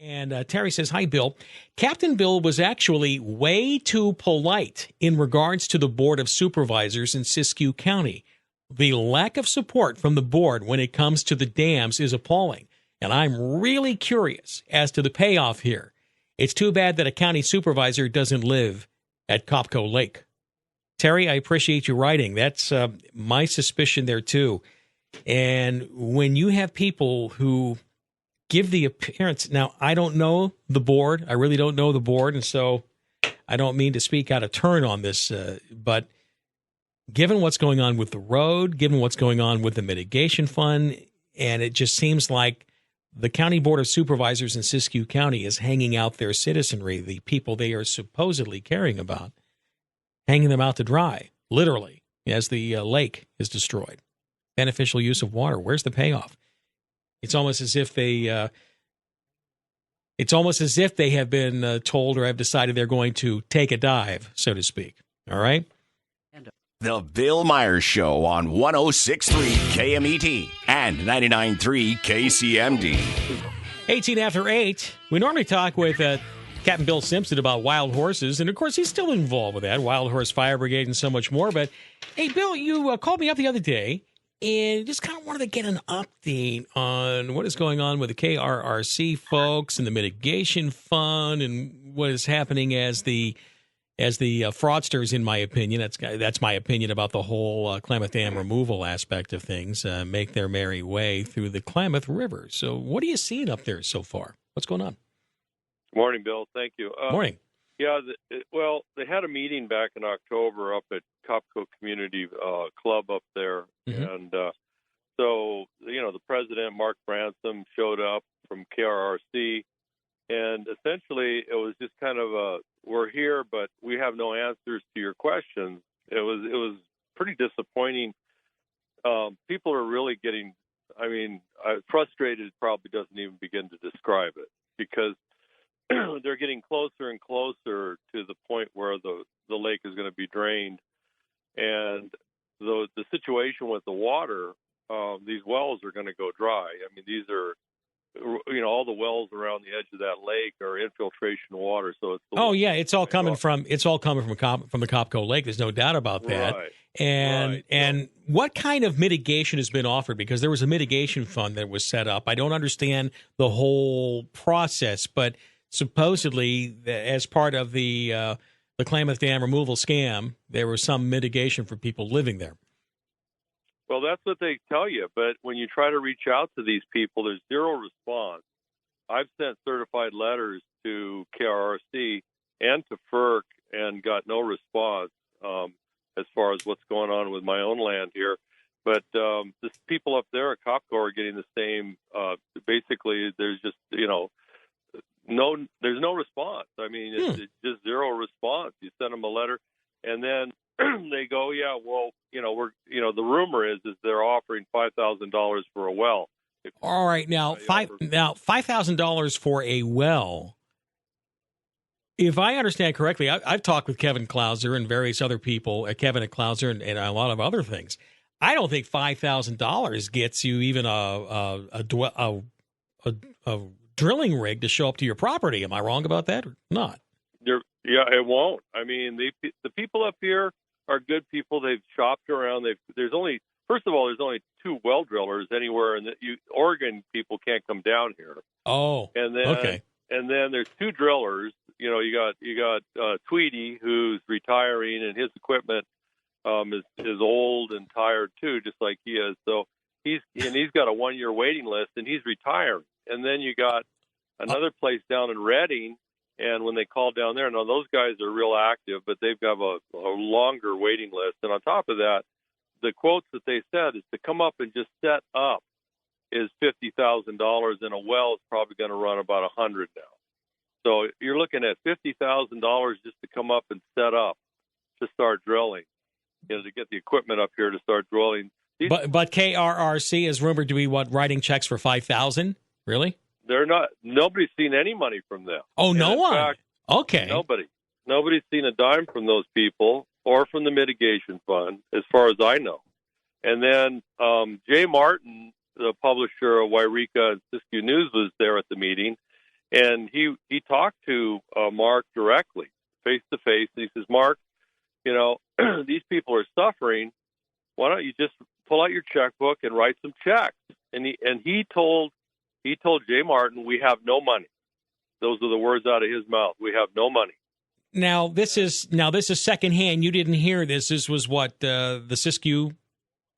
And Terry says, hi, Bill. Captain Bill was actually way too polite in regards to the Board of Supervisors in Siskiyou County. The lack of support from the board when it comes to the dams is appalling. And I'm really curious as to the payoff here. It's too bad that a county supervisor doesn't live at Copco Lake. Terry, I appreciate you writing. That's my suspicion there, too. And when you have people who give the appearance, now, I don't know the board. I really don't know the board, and so I don't mean to speak out of turn on this, but given what's going on with the road, given what's going on with the mitigation fund, and it just seems like the County Board of Supervisors in Siskiyou County is hanging out their citizenry, the people they are supposedly caring about, hanging them out to dry, literally, as the lake is destroyed. Beneficial use of water. Where's the payoff? It's almost as if they have been told or have decided they're going to take a dive, so to speak. All right? The Bill Meyer Show on 106.3 KMET and 99.3 KCMD. 18 after 8. We normally talk with Captain Bill Simpson about wild horses, and of course he's still involved with that, Wild Horse Fire Brigade and so much more. But, hey, Bill, you called me up the other day and just kind of wanted to get an update on what is going on with the KRRC folks and the mitigation fund and what is happening as the fraudsters, in my opinion. That's my opinion about the whole Klamath Dam removal aspect of things, make their merry way through the Klamath River. So what are you seeing up there so far? What's going on? Good morning, Bill. Thank you. Morning. Yeah, they had a meeting back in October up at Copco Community Club up there. Mm-hmm. And so, the president, Mark Bransom, showed up from KRRC. And essentially, it was just kind of we're here, but we have no answers to your questions. It was pretty disappointing. People are really getting, frustrated probably doesn't even begin to describe it, because they're getting closer and closer to the point where the lake is going to be drained. And the situation with the water, these wells are going to go dry. I mean, these are, all the wells around the edge of that lake are infiltration water. So it's all coming from the Copco Lake. There's no doubt about that. Right. And what kind of mitigation has been offered? Because there was a mitigation fund that was set up. I don't understand the whole process, but supposedly, as part of the Klamath Dam removal scam, there was some mitigation for people living there. Well, that's what they tell you. But when you try to reach out to these people, there's zero response. I've sent certified letters to KRRC and to FERC and got no response as far as what's going on with my own land here. But the people up there at Copco are getting the same. Basically, there's just, there's no response. I mean, it's just zero response. You send them a letter, and then they go, yeah, well, the rumor is they're offering $5,000 for a well. All right, now $5,000 for a well. If I understand correctly, I've talked with Kevin Klauser and various other people, Kevin at Klauser and a lot of other things. I don't think $5,000 gets you even a drilling rig to show up to your property. Am I wrong about that or not? Yeah, it won't. I mean, the people up here are good people. They've shopped around. There's only two well drillers anywhere, and Oregon people can't come down here. Oh, and then okay. And then there's two drillers. You got Tweedy, who's retiring, and his equipment is old and tired too, just like he is. So he's got a 1-year waiting list, and he's retiring. And then you got another place down in Redding. And when they call down there, now those guys are real active, but they've got a longer waiting list. And on top of that, the quotes that they said is to come up and just set up is $50,000, and a well is probably going to run about $100 now. So you're looking at $50,000 just to come up and set up to start drilling, to get the equipment up here to start drilling. But KRRC is rumored to be writing checks for $5,000? Really? They're not. Nobody's seen any money from them. Oh, no one. Fact, okay. Nobody's seen a dime from those people or from the mitigation fund, as far as I know. And then Jay Martin, the publisher of Wairika and Siskiyou News, was there at the meeting, And he talked to Mark directly, face to face. And he says, Mark, these people are suffering. Why don't you just pull out your checkbook and write some checks? And he told Jay Martin, we have no money. Those are the words out of his mouth. We have no money. Now this is secondhand. You didn't hear this. This was what the Siskiyou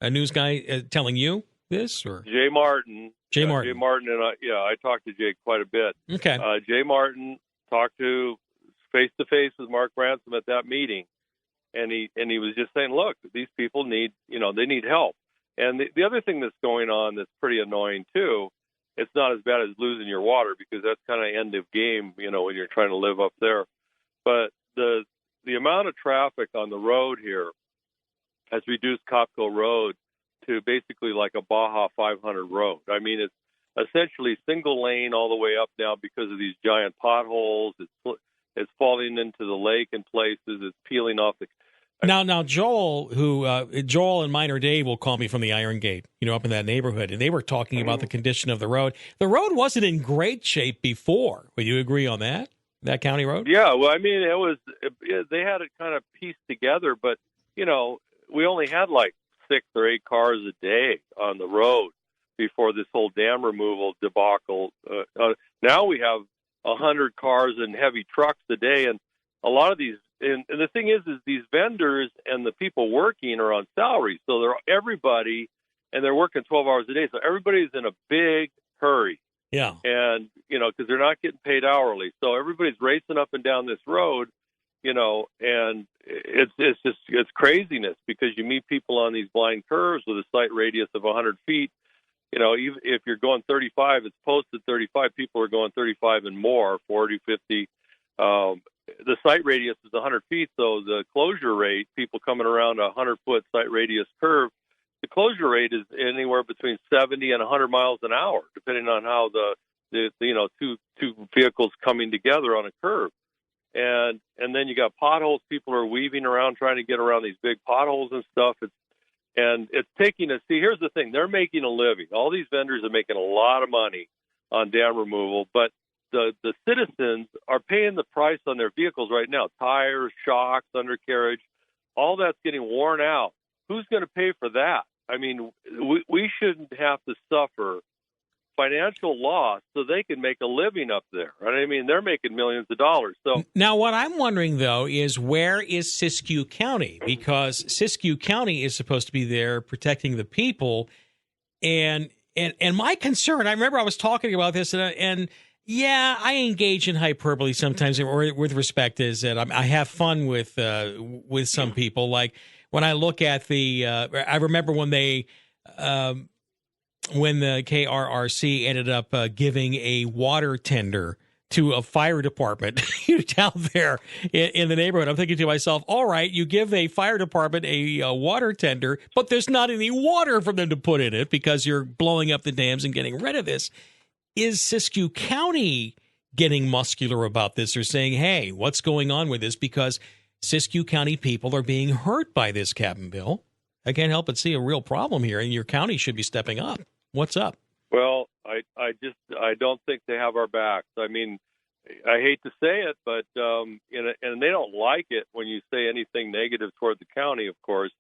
news guy telling you this, or Jay Martin. Jay Martin. Jay Martin and I talked to Jay quite a bit. Okay. Jay Martin talked to face to face with Mark Ransom at that meeting, and he was just saying, look, these people need they need help. And the other thing that's going on that's pretty annoying too, it's not as bad as losing your water, because that's kind of end of game, when you're trying to live up there. But the amount of traffic on the road here has reduced Copco Road to basically like a Baja 500 road. I mean, it's essentially single lane all the way up now because of these giant potholes. It's falling into the lake in places. It's peeling off the. Now, Joel and Minor Dave will call me from the Iron Gate, up in that neighborhood, and they were talking about the condition of the road. The road wasn't in great shape before. Would you agree on that? That county road? Yeah, well, I mean, they had it kind of pieced together, but, we only had like 6 or 8 cars a day on the road before this whole dam removal debacle. Now we have 100 cars and heavy trucks a day, and a lot of these, and the thing is these vendors and the people working are on salary, so they're working 12 hours a day, so everybody's in a big hurry. Yeah. And, because they're not getting paid hourly. So everybody's racing up and down this road, and it's craziness, because you meet people on these blind curves with a sight radius of 100 feet. Even if you're going 35, it's posted 35. People are going 35 and more, 40, 50. The sight radius is 100 feet. So the closure rate, people coming around a 100-foot sight radius curve, the closure rate is anywhere between 70 and 100 miles an hour, depending on how the two vehicles coming together on a curve. And then you got potholes. People are weaving around trying to get around these big potholes and stuff. It's taking us. See, here's the thing: they're making a living. All these vendors are making a lot of money on dam removal, but the citizens are paying the price on their vehicles right now. Tires, shocks, undercarriage, all that's getting worn out. Who's going to pay for that? I mean, we shouldn't have to suffer financial loss so they can make a living up there. Right? I mean, they're making millions of dollars. So now what I'm wondering, though, is where is Siskiyou County? Because Siskiyou County is supposed to be there protecting the people. And my concern, I remember I was talking about this, and yeah, I engage in hyperbole sometimes with respect, is that I have fun with some people. Like when I look at I remember when the KRRC ended up giving a water tender to a fire department down there in the neighborhood. I'm thinking to myself, all right, you give a fire department a water tender, but there's not any water for them to put in it because you're blowing up the dams and getting rid of this. Is Siskiyou County getting muscular about this, or saying, hey, what's going on with this? Because Siskiyou County people are being hurt by this, Captain Bill. I can't help but see a real problem here, and your county should be stepping up. What's up? Well, I don't think they have our backs. I mean, I hate to say it, but and they don't like it when you say anything negative toward the county, of course.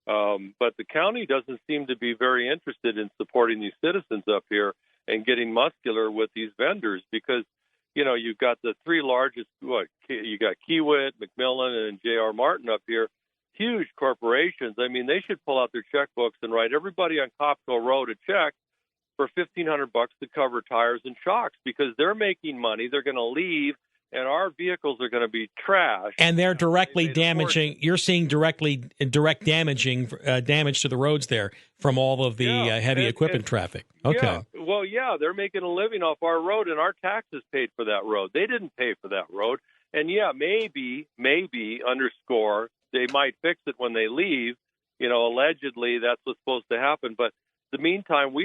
But the county doesn't seem to be very interested in supporting these citizens up here and getting muscular with these vendors, because you've got the 3 largest. You got Kiewit, McMillan, and J.R. Martin up here. Huge corporations. I mean, they should pull out their checkbooks and write everybody on Copco Road a check for $1,500 to cover tires and shocks, because they're making money. They're going to leave, and our vehicles are going to be trashed. And they're directly damaging. You're seeing direct damage to the roads there from all of the heavy equipment traffic. Okay. Yeah. Well, yeah, they're making a living off our road, and our taxes paid for that road. They didn't pay for that road. And yeah, maybe underscore, they might fix it when they leave. Allegedly that's what's supposed to happen. But in the meantime,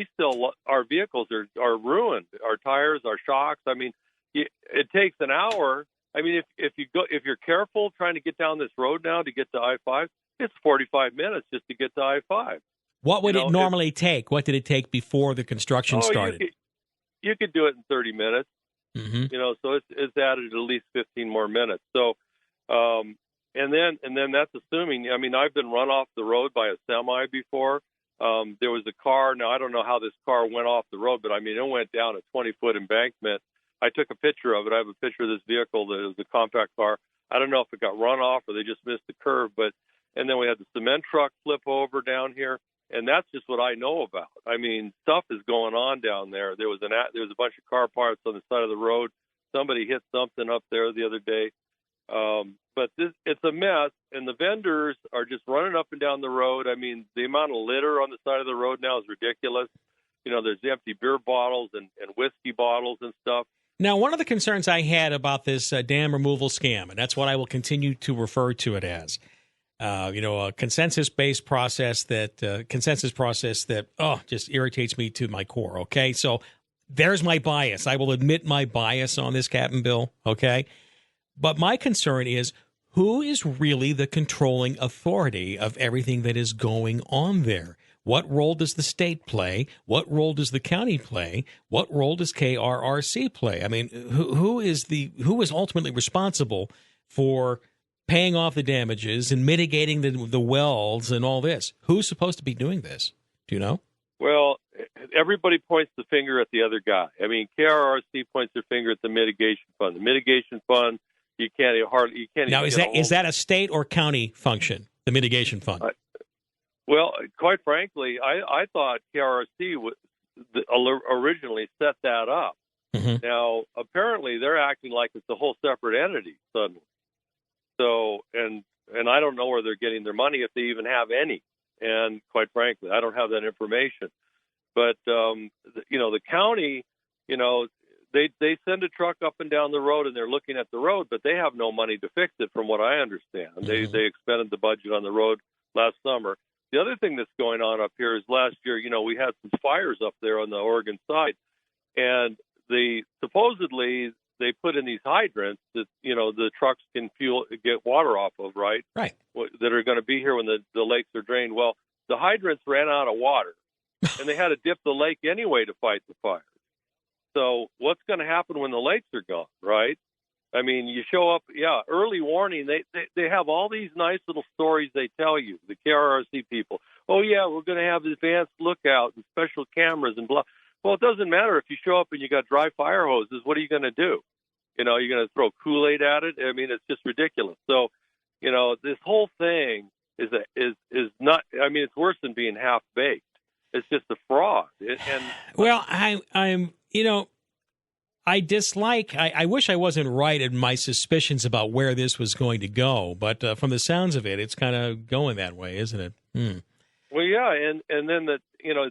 our vehicles are ruined. Our tires, our shocks. I mean, it takes an hour. I mean, if you're careful trying to get down this road now to get to I-5, it's 45 minutes just to get to I-5. What would it normally take? What did it take before the construction started? You could do it in 30 minutes. Mm-hmm. So it's added at least 15 more minutes. So, and then that's assuming. I mean, I've been run off the road by a semi before. There was a car. Now I don't know how this car went off the road, but I mean, it went down a 20-foot embankment. I took a picture of it. I have a picture of this vehicle that was a compact car. I don't know if it got run off or they just missed the curve, and then we had the cement truck flip over down here. And that's just what I know about. I mean, stuff is going on down there. There was a bunch of car parts on the side of the road. Somebody hit something up there the other day. But it's a mess, and the vendors are just running up and down the road. I mean, the amount of litter on the side of the road now is ridiculous. There's empty beer bottles and whiskey bottles and stuff. Now, one of the concerns I had about this dam removal scam, and that's what I will continue to refer to it as, a consensus-based process that just irritates me to my core. Okay, so there's my bias. I will admit my bias on this, Captain Bill. Okay, but my concern is who is really the controlling authority of everything that is going on there. What role does the state play? What role does the county play? What role does KRRC play? I mean, who is ultimately responsible for paying off the damages and mitigating the wells and all this? Who's supposed to be doing this? Do you know? Well, everybody points the finger at the other guy. I mean, KRRC points their finger at the mitigation fund. The mitigation fund, you can't. Now, is that a state or county function? The mitigation fund. Well, quite frankly, I thought KRRC originally set that up. Mm-hmm. Now, apparently, they're acting like it's a whole separate entity suddenly. So, and I don't know where they're getting their money, if they even have any. And quite frankly, I don't have that information. But the county, they send a truck up and down the road, and they're looking at the road, but they have no money to fix it, from what I understand. Mm-hmm. They expended the budget on the road last summer. The other thing that's going on up here is last year, we had some fires up there on the Oregon side, and supposedly they put in these hydrants that, the trucks can get water off of, right? Right. That are going to be here when the lakes are drained. Well, the hydrants ran out of water, and they had to dip the lake anyway to fight the fires. So what's going to happen when the lakes are gone, right? I mean, you show up, early warning. They have all these nice little stories they tell you, the KRRC people. Oh, yeah, we're going to have advanced lookout and special cameras and blah. Well, it doesn't matter if you show up and you got dry fire hoses. What are you going to do? You're going to throw Kool-Aid at it? I mean, it's just ridiculous. So, this whole thing is not. I mean, it's worse than being half-baked. It's just a fraud. Well, I dislike. I wish I wasn't right in my suspicions about where this was going to go, but from the sounds of it, it's kind of going that way, isn't it? Well, yeah, and then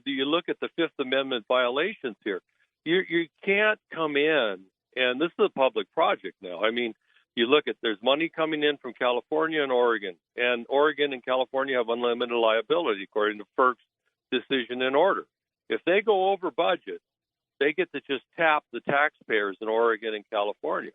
you look at the Fifth Amendment violations here. You can't come in, and this is a public project now. I mean, you look at, there's money coming in from California and Oregon and California have unlimited liability according to FERC's decision and order. If they go over budget, they get to just tap the taxpayers in Oregon and California.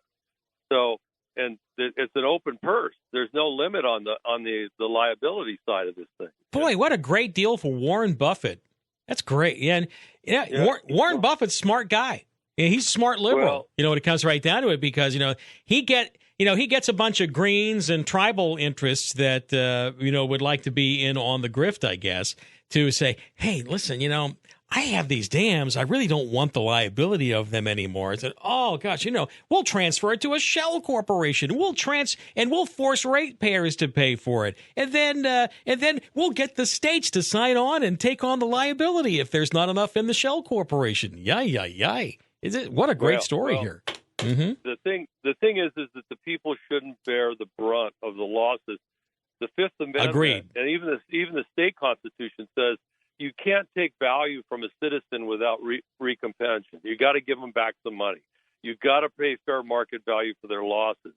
So, and it's an open purse. There's no limit on the liability side of this thing. Boy, what a great deal for Warren Buffett. That's great. Warren Buffett's a smart guy. Yeah, he's a smart liberal. Well, when it comes right down to it, because he gets a bunch of Greens and tribal interests that would like to be in on the grift, I guess, to say, hey, listen, I have these dams. I really don't want the liability of them anymore. It's oh gosh, we'll transfer it to a shell corporation. We'll force ratepayers to pay for it, and then we'll get the states to sign on and take on the liability if there's not enough in the shell corporation. Yay! Is it? What a great story here. Mm-hmm. The thing is that the people shouldn't bear the brunt of the losses. The Fifth Amendment, agreed, and even the state constitution says you can't take value from a citizen without recompense. You got to give them back some money. You got to pay fair market value for their losses,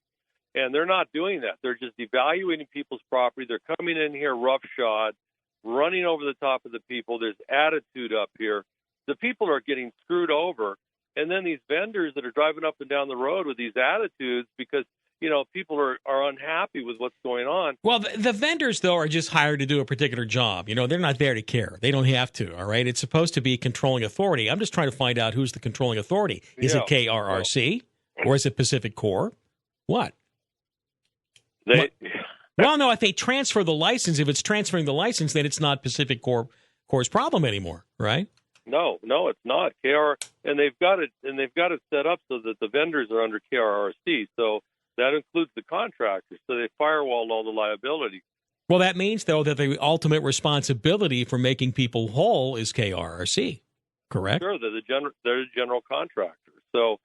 and they're not doing that. They're just devaluating people's property. They're coming in here roughshod, running over the top of the people. There's attitude up here. The people are getting screwed over. And then these vendors that are driving up and down the road with these attitudes, because people are unhappy with what's going on. Well, the vendors, though, are just hired to do a particular job. They're not there to care. They don't have to, all right? It's supposed to be controlling authority. I'm just trying to find out who's the controlling authority. Is it KRRC or is it Pacific Corps? What? Well, no, if they transfer the license, if it's transferring the license, then it's not Pacific Corps' problem anymore, right? No, it's not. And they've got it set up so that the vendors are under KRRC. So that includes the contractors. So they firewalled all the liability. Well, that means, though, that the ultimate responsibility for making people whole is KRRC, correct? Sure, they're the general contractor. So,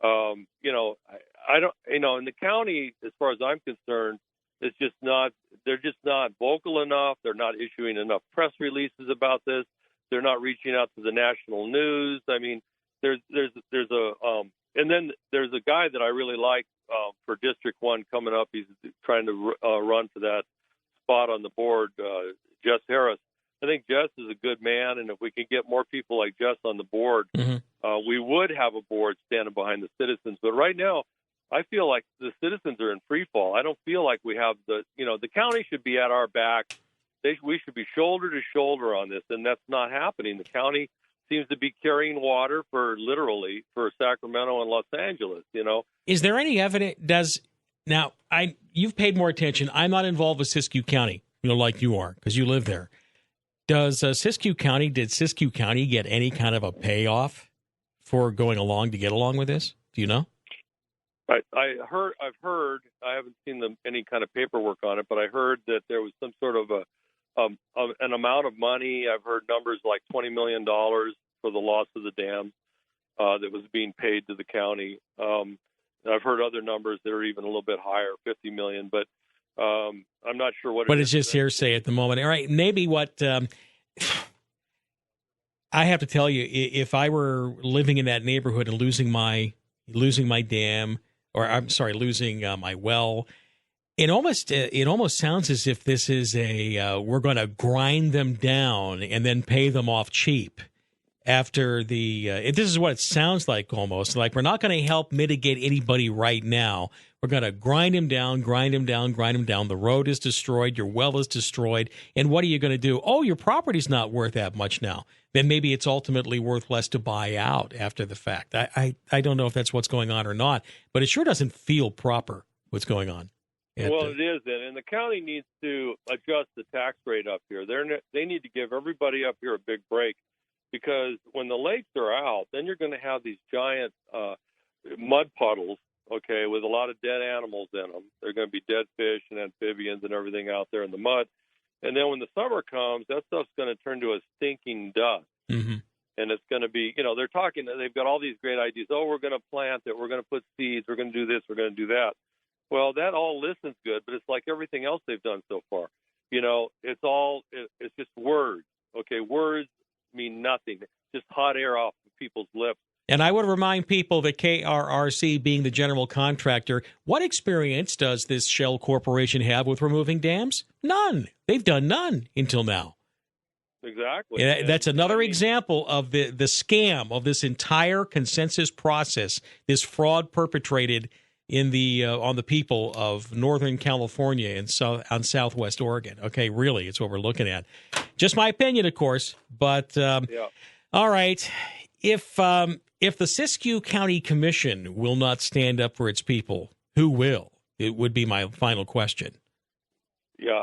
I don't, in the county, as far as I'm concerned, it's just not. They're just not vocal enough. They're not issuing enough press releases about this. They're not reaching out to the national news. I mean, there's and then there's a guy that I really like for District 1 coming up. He's trying to run for that spot on the board, Jess Harris. I think Jess is a good man, and if we can get more people like Jess on the board, we would have a board standing behind the citizens. But right now, I feel like the citizens are in free fall. I don't feel like we have the county should be at our back. We should be shoulder to shoulder on this, and that's not happening. The county seems to be carrying water for Sacramento and Los Angeles. Is there any evidence? You've paid more attention. I'm not involved with Siskiyou County, like you are, because you live there. Did Siskiyou County get any kind of a payoff for going along to get along with this? Do you know? I've heard. I haven't seen any kind of paperwork on it, but I heard that there was some sort of an amount of money. I've heard numbers like $20 million for the loss of the dams that was being paid to the county. I've heard other numbers that are even a little bit higher, $50 million, but I'm not sure what. But it's just hearsay at the moment. All right, maybe what I have to tell you, if I were living in that neighborhood and losing my dam, or I'm sorry, losing my well, it almost sounds as if this is we're going to grind them down and then pay them off cheap after this is what it sounds like, almost like we're not going to help mitigate anybody right now. We're going to grind them down. The road is destroyed. Your well is destroyed. And what are you going to do? Oh, your property's not worth that much now. Then maybe it's ultimately worth less to buy out after the fact. I don't know if that's what's going on or not, but it sure doesn't feel proper what's going on. Well, it is, and the county needs to adjust the tax rate up here. They need to give everybody up here a big break, because when the lakes are out, then you're going to have these giant mud puddles, okay, with a lot of dead animals in them. They're going to be dead fish and amphibians and everything out there in the mud. And then when the summer comes, that stuff's going to turn to a stinking dust. Mm-hmm. And it's going to be, they've got all these great ideas. Oh, we're going to plant it. We're going to put seeds. We're going to do this. We're going to do that. Well, that all listens good, but it's like everything else they've done so far. It's just words. Okay, words mean nothing. Just hot air off people's lips. And I would remind people that KRRC, being the general contractor, what experience does this shell corporation have with removing dams? None. They've done none until now. Exactly. And that's another example of the scam of this entire consensus process, this fraud perpetrated on the people of Northern California and on Southwest Oregon. Okay, really, it's what we're looking at. Just my opinion, of course, but all right. If the Siskiyou County Commission will not stand up for its people, who will? It would be my final question. Yeah,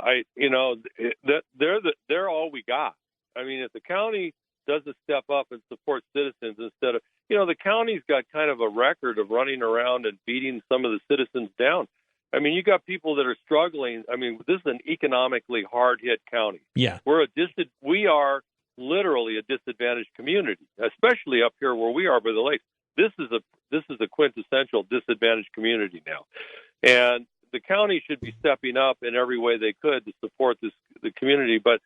they're all we got. I mean, if the county doesn't step up and support citizens instead of, the county's got kind of a record of running around and beating some of the citizens down. I mean, you got people that are struggling. I mean, this is an economically hard-hit county. Yeah, we are literally a disadvantaged community, especially up here where we are by the lakes. This is a quintessential disadvantaged community now, and the county should be stepping up in every way they could to support the community. But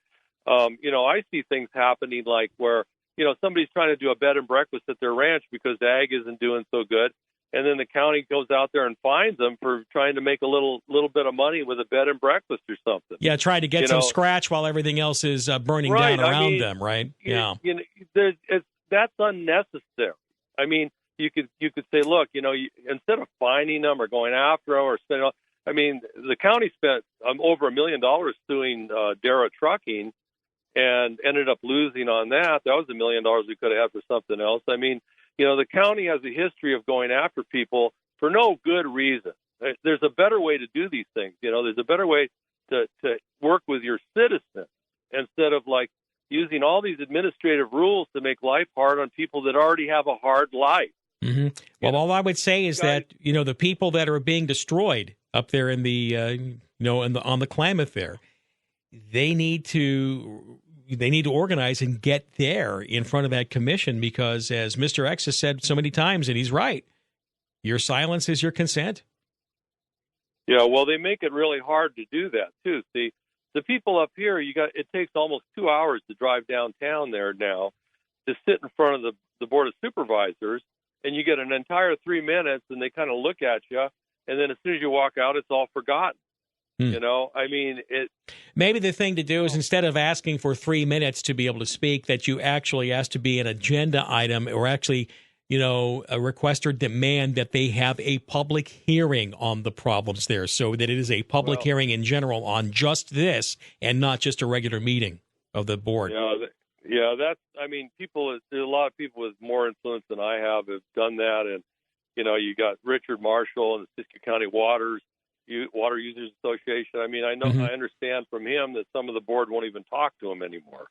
I see things happening like where somebody's trying to do a bed and breakfast at their ranch because the ag isn't doing so good, and then the county goes out there and fines them for trying to make a little bit of money with a bed and breakfast or something. Yeah, trying to get some scratch while everything else is burning down around them, right? That's unnecessary. I mean, you could say, look, instead of fining them or going after them or spending, the county spent over $1 million suing Dara Trucking and ended up losing on that. That was $1 million we could have had for something else. The county has a history of going after people for no good reason. There's a better way to do these things. There's a better way to work with your citizens instead of using all these administrative rules to make life hard on people that already have a hard life. Mm-hmm. Well, all I would say is that the people that are being destroyed up there in the on the Klamath there, they need to organize and get there in front of that commission, because as Mr. X has said so many times, and he's right, your silence is your consent. Yeah, well, they make it really hard to do that too. See, the people up here, it takes almost 2 hours to drive downtown there now to sit in front of the Board of Supervisors, and you get an entire 3 minutes, and they kind of look at you, and then as soon as you walk out, it's all forgotten. Maybe the thing to do is, instead of asking for 3 minutes to be able to speak, that you actually ask to be an agenda item, or actually, a request or demand that they have a public hearing on the problems there, so that it is a public hearing in general on just this and not just a regular meeting of the board. There's a lot of people with more influence than I have done that. And, you got Richard Marshall and the Siskiyou County Water Users Association. I know, I understand from him that some of the board won't even talk to him anymore.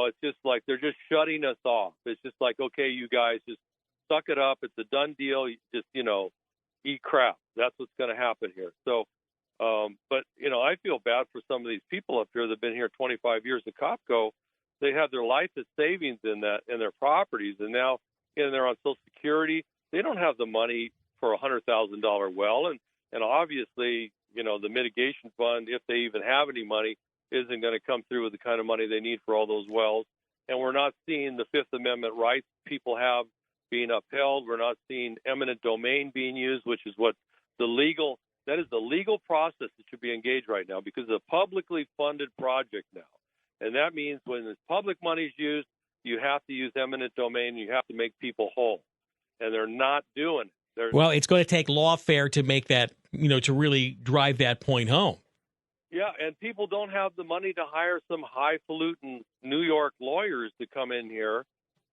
It's just like they're just shutting us off. It's just like, okay, you guys just suck it up. It's a done deal. You just, eat crap. That's what's going to happen here. So, but I feel bad for some of these people up here that have been here 25 years at Copco. They have their life as savings in their properties, and now they're on Social Security. They don't have the money for a $100,000 well, and obviously, the mitigation fund, if they even have any money, isn't going to come through with the kind of money they need for all those wells. And we're not seeing the Fifth Amendment rights people have being upheld. We're not seeing eminent domain being used, which is that is the legal process that should be engaged right now, because it's a publicly funded project now. And that means when the public money is used, you have to use eminent domain. You have to make people whole. And they're not doing it. Well, it's going to take lawfare to make that, to really drive that point home. Yeah, and people don't have the money to hire some highfalutin New York lawyers to come in here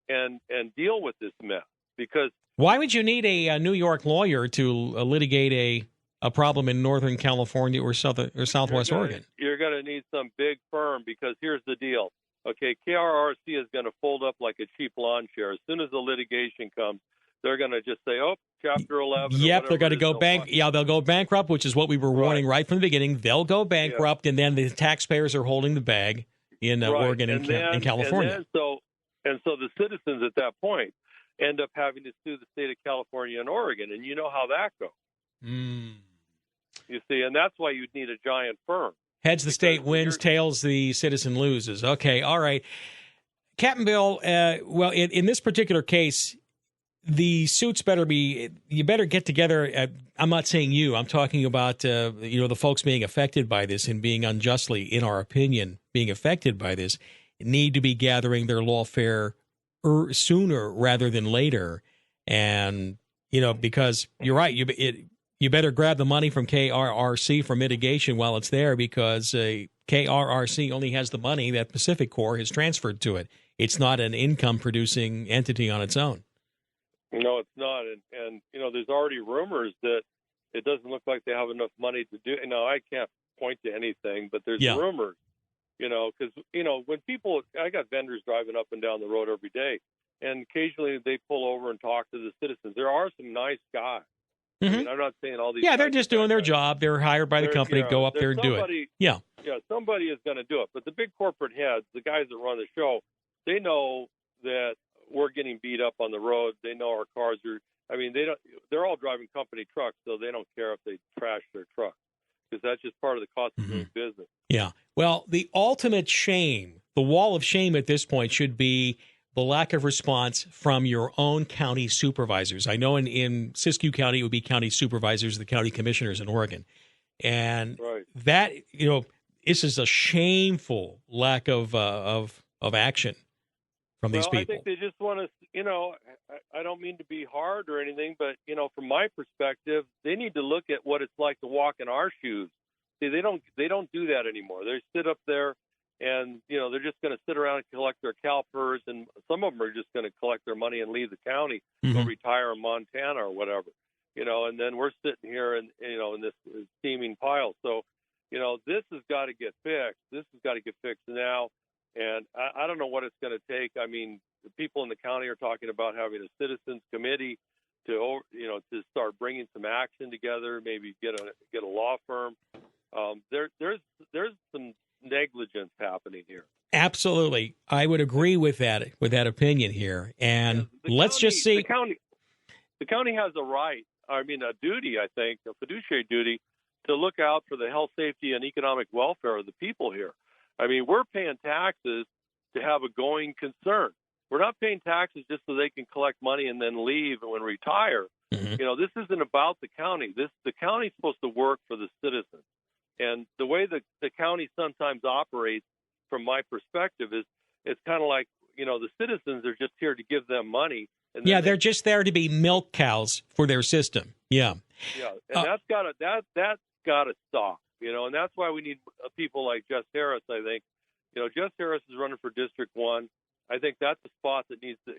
and deal with this mess. Because why would you need a New York lawyer to litigate a problem in Northern California or Southwest Oregon? You're going to need some big firm, because here's the deal. Okay, KRRC is going to fold up like a cheap lawn chair. As soon as the litigation comes, they're going to just say, Chapter 11. Yep, they're going to go they'll go bankrupt, which is what we were warning right from the beginning. They'll go bankrupt, and then the taxpayers are holding the bag in Oregon and California. And so the citizens at that point end up having to sue the state of California and Oregon, and you know how that goes. You see, and that's why you'd need a giant firm. Heads the state wins, tails the citizen loses. Okay, all right. Captain Bill, in this particular case, the suits you better get together. I'm not saying you. I'm talking about, the folks being affected by this and being unjustly, in our opinion, being affected by this, need to be gathering their lawfare sooner rather than later. And, because you're right, you better grab the money from KRRC for mitigation while it's there, because KRRC only has the money that Pacific Corp has transferred to it. It's not an income-producing entity on its own. No, it's not. And there's already rumors that it doesn't look like they have enough money to do. I can't point to anything, but there's rumors, because, when I got vendors driving up and down the road every day, and occasionally they pull over and talk to the citizens. There are some nice guys. Mm-hmm. I'm not saying all these. Yeah, they're just doing their job. They're hired by the company. Go up there and do it. Yeah, somebody is going to do it. But the big corporate heads, the guys that run the show, they know that we're getting beat up on the road. They know our cars are. They're all driving company trucks, so they don't care if they trash their truck, because that's just part of the cost of doing business. Yeah. Well, the ultimate shame, the wall of shame at this point, should be the lack of response from your own county supervisors. I know in Siskiyou County, it would be county supervisors, the county commissioners in Oregon. And that, this is a shameful lack of action from these people. I think they just want to, I don't mean to be hard or anything, but, from my perspective, they need to look at what it's like to walk in our shoes. See, they don't do that anymore. They sit up there and, they're just going to sit around and collect their CalPERS, and some of them are just going to collect their money and leave the county, go retire in Montana or whatever, and then we're sitting here and, in this steaming pile. So, this has got to get fixed. This has got to get fixed now. And I don't know what it's going to take. I mean, the people in the county are talking about having a citizens committee to start bringing some action together, maybe get a law firm. There's some negligence happening here. Absolutely. I would agree with that opinion here. And let's just see. The county has a duty, I think, a fiduciary duty to look out for the health, safety, and economic welfare of the people here. I mean, we're paying taxes to have a going concern. We're not paying taxes just so they can collect money and then leave and retire. This isn't about the county. The county's supposed to work for the citizens. And the way the county sometimes operates, from my perspective, is it's kind of like, the citizens are just here to give them money. And they're just there to be milk cows for their system. Yeah. Yeah, and that's got to stop. And that's why we need people like Jess Harris, I think. Jess Harris is running for District 1. I think that's a spot that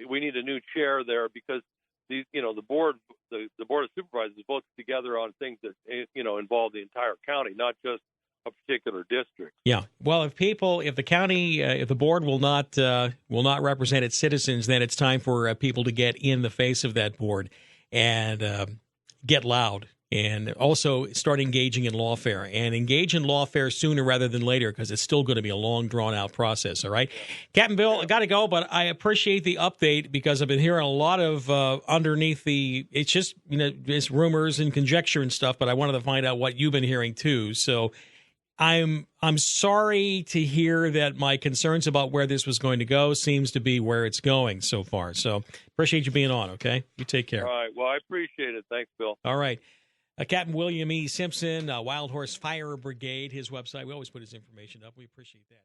we need a new chair there, because the board of supervisors votes together on things that, involve the entire county, not just a particular district. Yeah. Well, if the board will not represent its citizens, then it's time for people to get in the face of that board and get loud. And also start engaging in lawfare, and engage in lawfare sooner rather than later, because it's still going to be a long, drawn-out process, all right? Captain Bill, I got to go, but I appreciate the update, because I've been hearing a lot of underneath it's just, it's rumors and conjecture and stuff, but I wanted to find out what you've been hearing too. So I'm sorry to hear that my concerns about where this was going to go seems to be where it's going so far. So appreciate you being on, okay? You take care. All right. Well, I appreciate it. Thanks, Bill. All right. Captain William E. Simpson, Wild Horse Fire Brigade, his website. We always put his information up. We appreciate that.